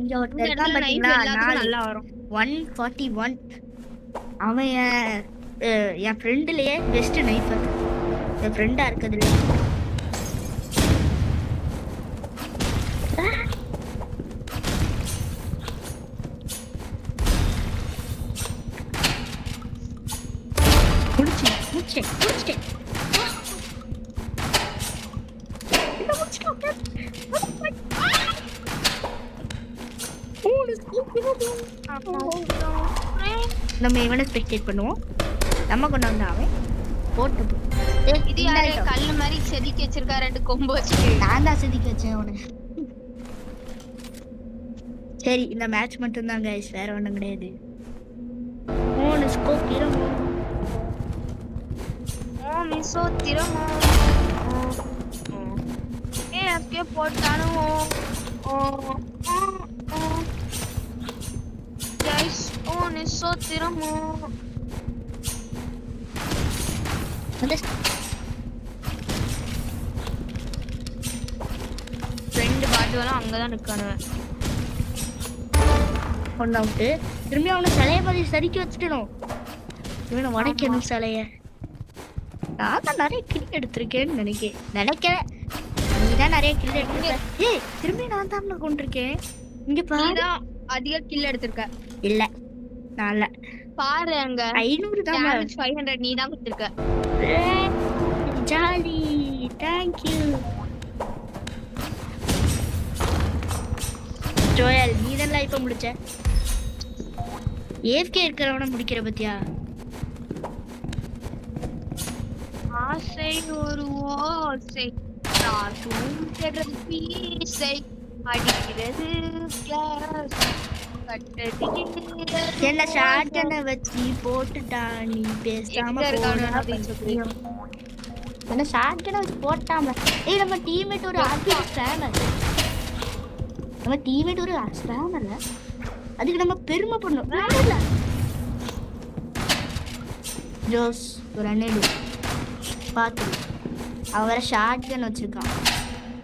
இங்க இந்த ஒருத்தர் இடத்துல இருக்கான் நைஃப் பாத்தீங்களா? எல்லாத்துக்கும் 4 நல்லா வரும். 141. அவன் என் ஃப்ரெண்டுலயே பெஸ்ட் நைஃபர். என் ஃப்ரெண்டா இருக்கிறதுல முடிச்சிட்டேன். நம்ம இவனை ஸ்பெக்டேட் பண்ணுவோம். நம்ம கொண்டு வந்த அவன் போட்டு இது யாரு கல்லு மாதிரி செதுக்கி வச்சிருக்கா 2 கொம்பு வச்சுட்டு? நான் தான் செதுக்கி வச்சேன் அவனை. சரி இந்த மேட்ச் மட்டும் தான் கைஸ், வேற ஒண்ணும் கிடையாது. 3 ஸ்கோப் இருக்கும். மிசோ திரமோ ஏ போட்டானோ. கைஸ் மிசோ திரமோ ரெண்டு பாட்டுவெல்லாம் அங்கதான் நிக்கானுவேன். ஒன்னு அவுட்டு. திரும்பி அவனை சிலைய மாதிரி சறுக்கி வச்சுட்டணும். இவனை உடைக்கணும் சிலைய. நான் தான் நிறைய கில் எடுத்திருக்கேன்னு நினைக்கிறேன். நீதான் நிறைய கில் எடுத்திருக்க. ஏய் திரும்பி நான் தான் கொண்டிருக்கேன். இங்க பாரு, அதிக கில் எடுத்திருக்க. இல்ல நான் இல்ல. பாரு அங்க 500 தான். 500 நீ தான் கொடுத்திருக்க. Jolly, thank you Joel. நீ தான் இப்ப முடிச்ச. ஏஃப்கே இருக்கிறவன முடிக்கிற பத்தியா? ஆசை ஒரு ஓசை ராசும் பெறது பீசை அடிக்கிறது கிளாஸ் கட்டடி என்ன ஷாட்டனை வச்சு போட்டுட்டா நீ பேசாம போன. என்ன ஷாட்டனை வச்சு போட்டாம. ஏய் நம்ம டீம்மேட் ஒரு ஸ்பேமர். நம்ம டீம்மேட் ஒரு ஸ்பேமர்ல, அதுக்கு நம்ம பெருமை பண்ணணும். ஜோஸ் ஒரு அண்ணேடு பார்த்து அவன் வேற ஷாட்கன் வச்சிருக்கான்.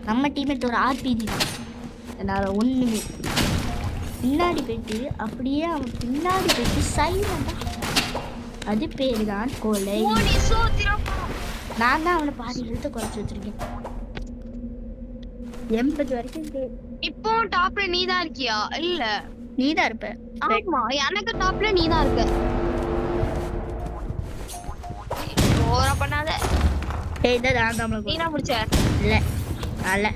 நம்ம டீம்மேட் ஒரு ஆர்பிஜி தான். என்னால் ஒண்ணுமே பின்னாடி போயிட்டு அப்படியே அவன் பின்னாடி போயிட்டு சைலண்டா, அது பேரு தான் கொலை. நான் தான் அவனை பாதி எழுத்த குறைச்சி வச்சிருக்கேன். 80 வரைக்கும். இப்போ டாப்ல நீ தான் இருக்கியா? இல்ல நீ தான் இருப்ப. ஆமா எனக்கு டாப்ல நீ தான் இருக்க. ஓவரா பண்ணாத. ஏய் இத நான் தான் நீ தான் முடிச்ச. இல்ல அல்ல